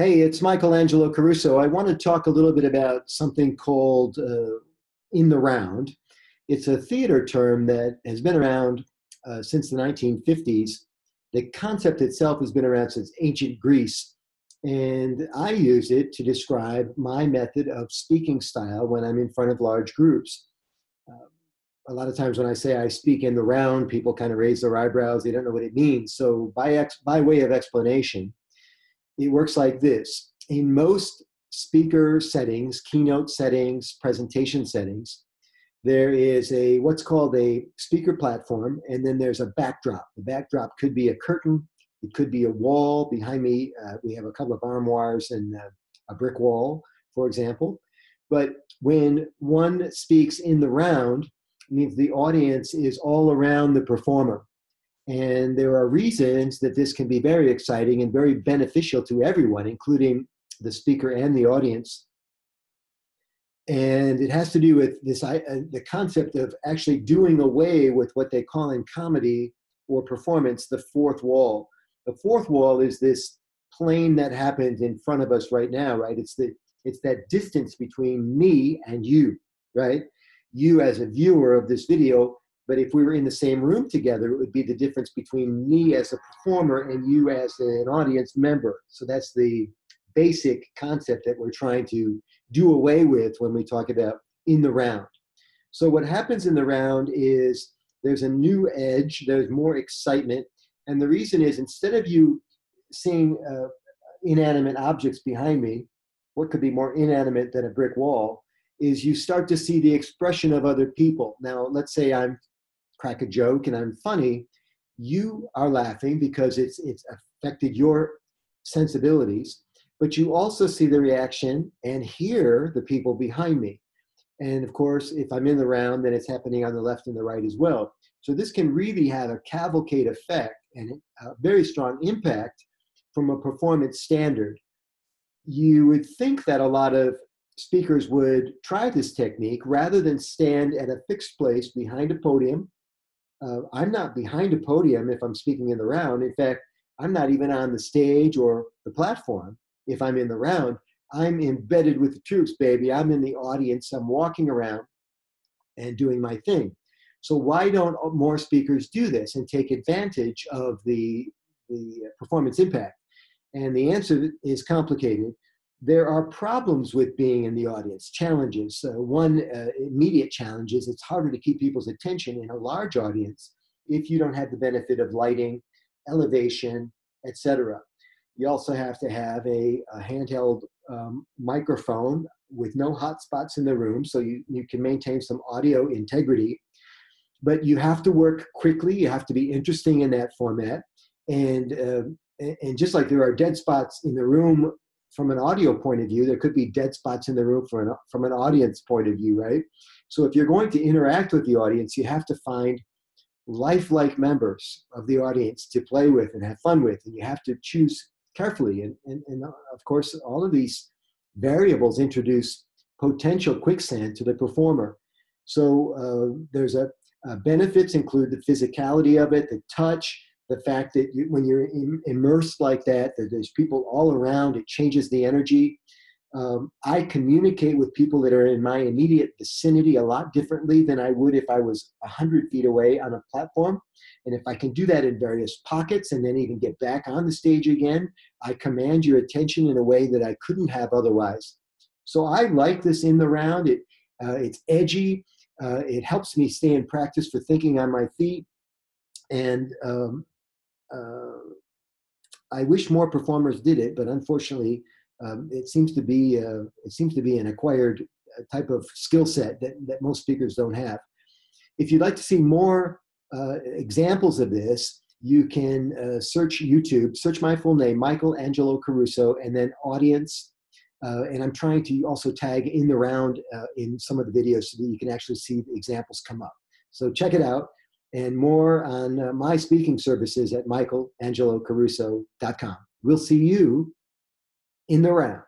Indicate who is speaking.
Speaker 1: Hey, it's Angelo Caruso. I want to talk a little bit about something called in the round. It's a theater term that has been around since the 1950s. The concept itself has been around since ancient Greece, and I use it to describe my method of speaking style when I'm in front of large groups. Uh, a lot of times when I say I speak in the round, people kind of raise their eyebrows. They don't know what it means. So by way of explanation, it works like this. In most speaker settings, keynote settings, presentation settings, there is a what's called a speaker platform, and then there's a backdrop. The backdrop could be a curtain, it could be a wall behind me. We have a couple of armoires and a brick wall, for example. But when one speaks in the round, it means the audience is all around the performer. And there are reasons that this can be very exciting and very beneficial to everyone, including the speaker and the audience. And it has to do with this, the concept of actually doing away with what they call in comedy or performance, the fourth wall. The fourth wall is this plane that happens in front of us right now, right? It's that distance between me and you, right? You as a viewer of this video. But if we were in the same room together, it would be the difference between me as a performer and you as an audience member. So that's the basic concept that we're trying to do away with when we talk about in the round. So what happens in the round is there's a new edge, there's more excitement. And the reason is, instead of you seeing inanimate objects behind me, what could be more inanimate than a brick wall, is you start to see the expression of other people. Now, let's say I'm crack a joke and I'm funny, you are laughing because it's affected your sensibilities, but you also see the reaction and hear the people behind me. And of course, if I'm in the round, then it's happening on the left and the right as well. So this can really have a cavalcade effect and a very strong impact from a performance standard. You would think that a lot of speakers would try this technique rather than stand at a fixed place behind a podium. I'm not behind a podium if I'm speaking in the round. In fact, I'm not even on the stage or the platform if I'm in the round. I'm embedded with the troops, baby. I'm in the audience. I'm walking around and doing my thing. So why don't more speakers do this and take advantage of the performance impact? And the answer is complicated. There are problems with being in the audience, challenges. One immediate challenge is it's harder to keep people's attention in a large audience if you don't have the benefit of lighting, elevation, etc. You also have to have a handheld microphone with no hot spots in the room, so you can maintain some audio integrity. But you have to work quickly. You have to be interesting in that format. And just like there are dead spots in the room from an audio point of view, there could be dead spots in the room from an audience point of view, right? So if you're going to interact with the audience, you have to find lifelike members of the audience to play with and have fun with, and you have to choose carefully. And of course, all of these variables introduce potential quicksand to the performer. So there's benefits include the physicality of it, the touch, the fact that when you're immersed like that there's people all around, it changes the energy. I communicate with people that are in my immediate vicinity a lot differently than I would if I was 100 feet away on a platform. And if I can do that in various pockets and then even get back on the stage again, I command your attention in a way that I couldn't have otherwise. So I like this in the round. It's edgy. It helps me stay in practice for thinking on my feet. And I wish more performers did it, but unfortunately, it seems to be an acquired type of skill set that most speakers don't have. If you'd like to see more examples of this, you can search YouTube, search my full name, Angelo Caruso, and then audience. And I'm trying to also tag in the round in some of the videos so that you can actually see the examples come up. So check it out. And more on my speaking services at michaelangelocaruso.com. We'll see you in the round.